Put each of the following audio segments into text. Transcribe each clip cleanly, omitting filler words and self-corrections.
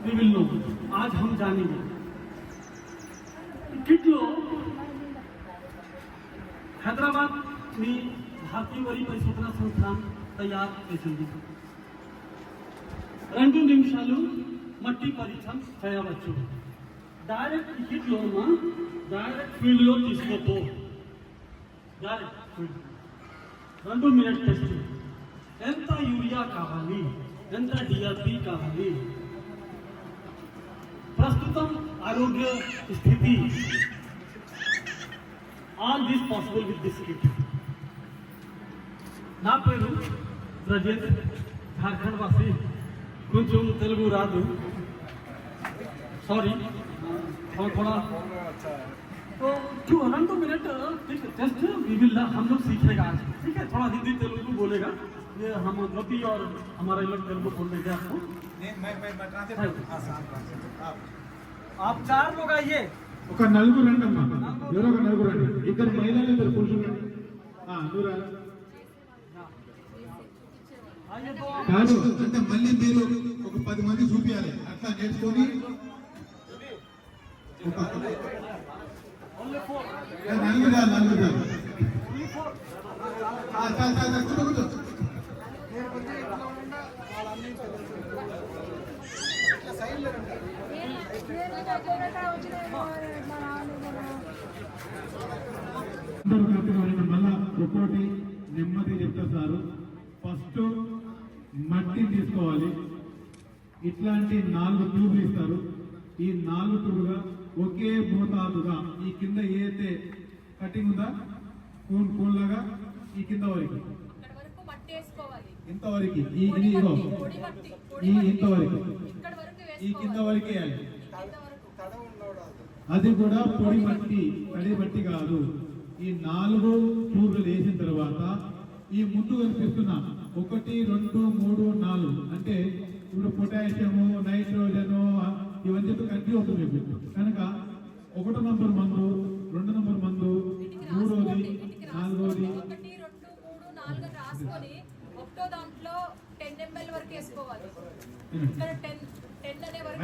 We will know. आज हम जानेंगे कितलो हैदराबाद में भारतीय वरी परिशोधना संस्थान तयार చేసింది। 2 నిమిషాలు మట్టి పరీక్ష చేయవచ్చు। డైరెక్ట్ టికెట్లో డైరెక్ట్ ఫీల్డ్లో తీసుకోతో డైరెక్ట్ ఫీల్డ్ 2 మినిట్ టెస్ట్ ఎంత యూరియా కావాలి, ఎంత డిఆర్పి కావాలి, ప్రస్తుతం ఆరోగ్య స్థితి, all this possible with this kit. నా పేరు బ్రజేంద్ర, झारखंड वासी, కొంచెం తెలుగు రాదు, सॉरी थोड़ा तो 2 मिनट टेस्ट वी विल हम लोग सीखेगा आज, ठीक है। थोड़ा हिंदी तेलुगु बोलेगा, ये हम रवि और हमारा लोग तेलुगु बोल देंगे आपको। आप 4 लोग आइए, ఒక నలుగురు రండి అమ్మా, ఎవరో ఒక నలుగురు రండి, ఇద్దరు మహిళలు ఇద్దరు పురుషులు రండి। కాదు అంటే మళ్ళీ మీరు ఒక 10 మంది చూపించాలి, అట్లా నేర్చుకొని నలుగురు మళ్ళా ఒక్కోటి నెమ్మది చెప్తా సారు। ఫస్ట్ మట్టిని తీసుకోవాలి, ఇట్లాంటి 4 ట్యూబ్లు ఇస్తారు। ఈ 4 ట్యూబ్లుగా ఒకే మోతాదుగా ఈ కింద ఏదైతే కటింగ్ ఉందా కోన్ లాగా ఈ కింద వరకు ఇంతవరకు ఇంతవరకు ఈ కింద వరకు వేయాలి। అది కూడా పొడి మట్టి, తడి మట్టి కాదు। ఈ 4 ట్యూబ్లు వేసిన తర్వాత ఈ ముందు కనిపిస్తున్న 1, 2, 3, 4 అంటే ఇప్పుడు పొటాషియము, నైట్రోజను ఇవన్నీ కంటిన్యూ అవుతుంది మీకు కనుక 1 నంబర్ మందు, 2 నంబర్ మందు, 3వది, 4వది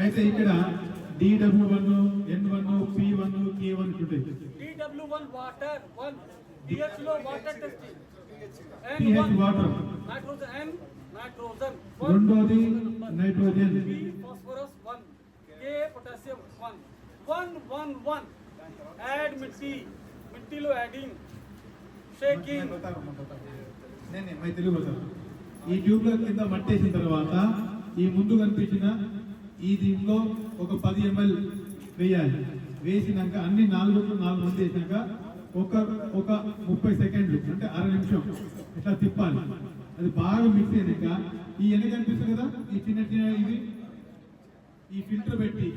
అయితే ఇక్కడ DW1, N1, P1, K1 ఉంటాయి। DW1 water 1, DH water testing, pH water, nitrogen రెండోది nitrogen, P phosphorus 1, K potassium 1, 1 1 1 add మిట్టిలో యాడింగ్ షేకింగ్। నేను మై తెలుగు బతాను। ఈ ట్యూబ్ లో కింద మట్టేసిన తర్వాత ఈ ముందు కనిపించిన ఈ దీంట్లో ఒక 10 ml వేయాలి। వేసినాక అన్ని 4 మంది వేసినాక ఒక 30 సెకండ్లు అంటే అర నిమిషం ఇట్లా తిప్పాలి। అది బాగా మిక్స్ అయినాక ఈ వెనక కనిపిస్తుంది కదా ఈ చిన్న ఇది ఈ ఫిల్టర్ పెట్టి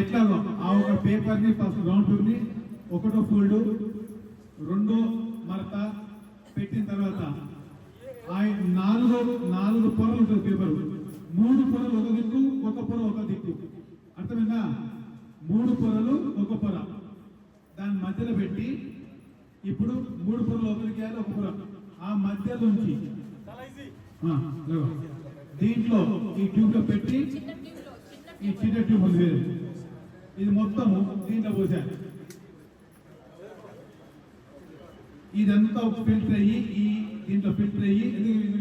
ఎట్లాగో ఆ ఒక పేపర్ ని ఫస్ట్ గ్రౌండ్ ట్యూబ్ ని 1వ ఫోల్డ్ 2వ మడత పెట్టిన తర్వాత ఆ 4 పొరలు ఉంటుంది పేపర్, 3 పొరలు ఒక దిక్కు, 1 పొర ఒక దిక్కు, అర్థమైందా? 3 పొరలు 1 పొర దాని మధ్యలో పెట్టి ఇప్పుడు 3 పొరలు ఒకరికి వేయాలి, 1 పొర ఆ మధ్యలోంచి దీంట్లో ఈ ట్యూబ్ లో పెట్టి ఈ చిన్న ట్యూబ్ ఉంది ఇది మొత్తం దీంట్లో పోసారు। ఇదంతా ఫిల్టర్ అయ్యి ఈ దీంట్లో ఫిల్టర్ అయ్యి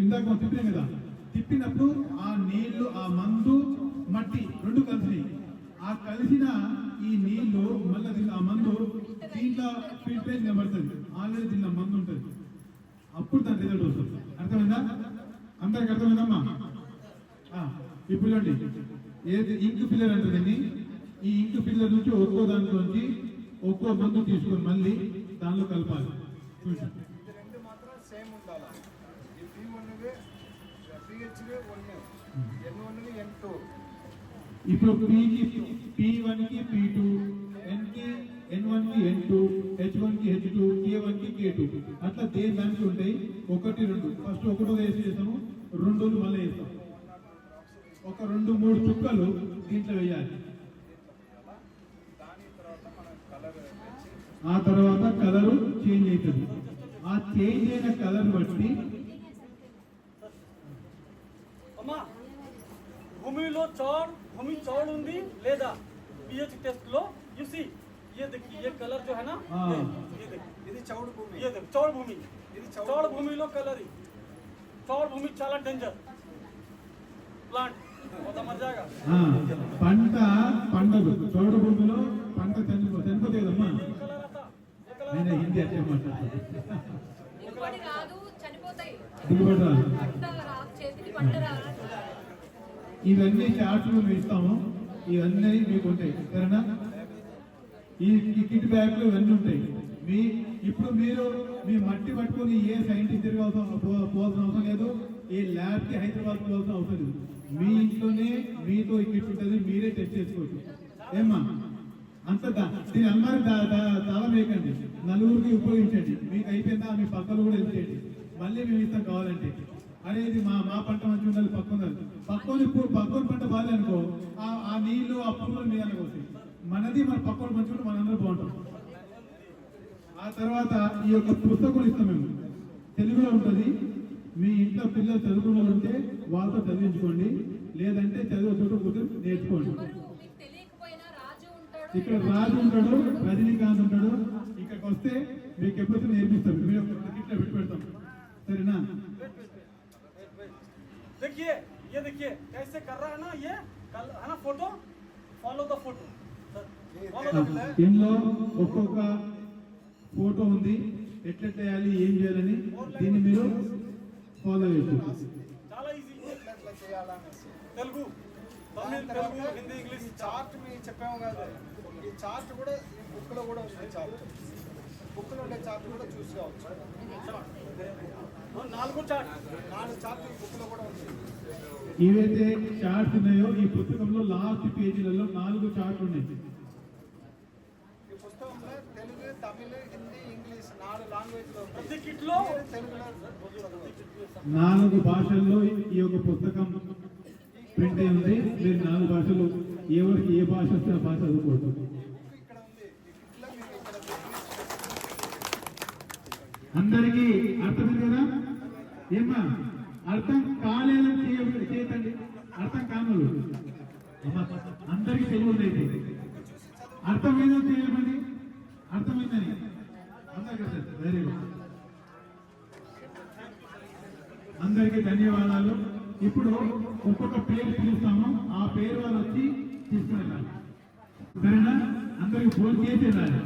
ఇందాక తిప్పినాం కదా, తిప్పినప్పుడు ఆ నీళ్లు, ఆ మందు, మట్టి 2 కలిసినాయి। ఆ కలిసిన ఈ నీళ్లు మళ్ళీ ఆ మందు దీంట్లో ఫిల్టర్ నిలబడుతుంది, ఆల్రెడీ దీంట్లో మందు ఉంటుంది, అప్పుడు దాని రిజల్ట్ వస్తుంది। అర్థమైందా? అందరికి అర్థమైందమ్మా? ఇప్పుడు చూడండి ఏది ఇంక్ ఫిల్లర్ అంటుందండి, ఈ ఇంక్ ఫిల్లర్ నుంచి ఒక్కో దాంట్లోంచి ఒక్కో మందు తీసుకొని మళ్ళీ దానిలో కలపాలి। ఇప్పుడు P1 కి P2, N1 కి N2, H1 కి H2, K1 కి K2 అట్లా దానికి ఉంటాయి। 1 2 ఫస్ట్ 1 వేసి చేస్తాము, 2 మళ్ళీ వేస్తాం, ఒక 2 3 చుక్కలు దీంట్లో వేయాలి। ఆ తర్వాత కలర్ చేంజ్ అవుతుంది, ఆ చేంజ్ అయిన కలర్ బట్టి భూమిలో भूमि चौड़ ఉంది లేదా pH test low you see ये देखिए ये कलर जो है ना ये देखिए ఇది చౌడు భూమి, ये देखो चौड़ भूमि ఇది चौड़ भूमिలో कलर चौड़ भूमि చాలా डेंजर प्लांट बहुत मर जाएगा పంట పండదు చౌడు భూమిలో పంట చనిపోతే కదమ్మా कलर आता ये कलर నేను హిందీ అట్టే మాట్లాడతాను దిగుబడి రాదు, చనిపోతాయి. దిగుబడి రాదు. పంట చేతికి పంట రాదు. ఇవన్నీ చార్ట్లు మేము ఇస్తాము, ఇవన్నీ మీకు ఉంటాయి సరేనా. ఈ కిట్ బ్యాగ్లు ఇవన్నీ ఉంటాయి. ఇప్పుడు మీరు మీ మట్టి పట్టుకొని ఏ సైంటిస్ట్ దగ్గర పోవాల్సిన అవసరం లేదు, ఏ ల్యాబ్కి హైదరాబాద్ పోవాల్సిన అవసరం లేదు. మీ ఇంట్లోనే మీతో ఈ కిట్ ఉంటుంది, మీరే టెస్ట్ చేసుకోవచ్చు. ఏమ్మా అంత దీని అమ్మారి తాళం వేయకండి, నలుగురికి ఉపయోగించండి. మీకు అయిపోయిందా మీ పక్కలు కూడా వెళ్ళేయండి, మళ్ళీ మేము ఇస్తాం కావాలంటే. అరే ఇది మా పంట మంచిగా ఉండాలి, పక్కన పంట బాగాలే అనుకో, ఆ నీళ్లు ఆ పురుగులు మీద వస్తాయి. మనది మన పక్కన మంచిగా మనందరూ బాగుంటాం. ఆ తర్వాత ఈ యొక్క పుస్తకం ఇస్తాం మేము, తెలుగులో ఉంటుంది. మీ ఇంట్లో పిల్లలు చదువుకున్న ఉంటే వాళ్ళతో చదివించుకోండి, లేదంటే చదివే చోట కూర్చొని నేర్చుకోండి. మీకు తెలియకపోయినా రాజు ఉంటాడు. ఇక్కడ రాజు ఉంటాడు, రజనీకాంత్ ఉంటాడు. ఇక్కడికి వస్తే మీకు ఎప్పుడు నేర్పిస్తాం, మీరు ఇట్లా పెడతాం సరేనా. देखिए ये देखिए कैसे कर रहा है ना, ये है ना फोटो, फॉलो द फोटो, ఇందులో ఒక్కొక్క ఫోటో ఉంది, ఎట్లా చేయాలి ఏం చేయాలని దీన్ని మీరు ఫాలో చేయొచ్చు. చాలా ఈజీ. ఎట్లా చేయాలనేసి తెలుగు తమిళ్ తెలుగు హిందీ ఇంగ్లీష్ చార్ట్ మీ చెప్పాము కదా, ఈ చార్ట్ కూడా ఈ బుక్ లో కూడా ఉంది. చార్ట్ బుక్ లో ఉండే చార్ట్ కూడా చూసుకోవచ్చు. 4 చార్ట్ 4 చార్ట్ ఈ బుక్ లో కూడా ఉంది. ఏవైతే చార్ట్స్ ఉన్నాయో ఈ పుస్తకంలో లాస్ట్ పేజీలలో 4 చార్ట్లు ఉన్నాయి. ఈ పుస్తకంలో తెలుగు, తమిళ, హిందీ, ఇంగ్లీష్ 4 లాంగ్వేజ్ లో ఉంది. ప్రతి కిట్ లో తెలుగులో 4 భాషల్లో ఈ యొక్క పుస్తకం ప్రింట్ అయి ఉంది. మీరు 4 భాషలు ఎవరికి ఏ భాష వస్తే ఆ భాష చదువుకోవచ్చు. ఇక్కడ ఉంది. ఈ కిట్లో మీకు ఇక్కడ అందరికీ అర్థమైంది కదా. ఏమ్మా అర్థం కాలేదని చేయకండి, అర్థం కాను అందరికీ తెలియదు. అయితే అర్థమైందని చేయమండి, అర్థమైందని అందరికీ వెరీ గుడ్. అందరికీ ధన్యవాదాలు. ఇప్పుడు ఒక్కొక్క పేరు పిలుస్తాము, ఆ పేరు వాళ్ళు వచ్చి తీసుకుని వెళ్ళాలి సరేనా. అందరికి ఫోన్ చేసి రాలి.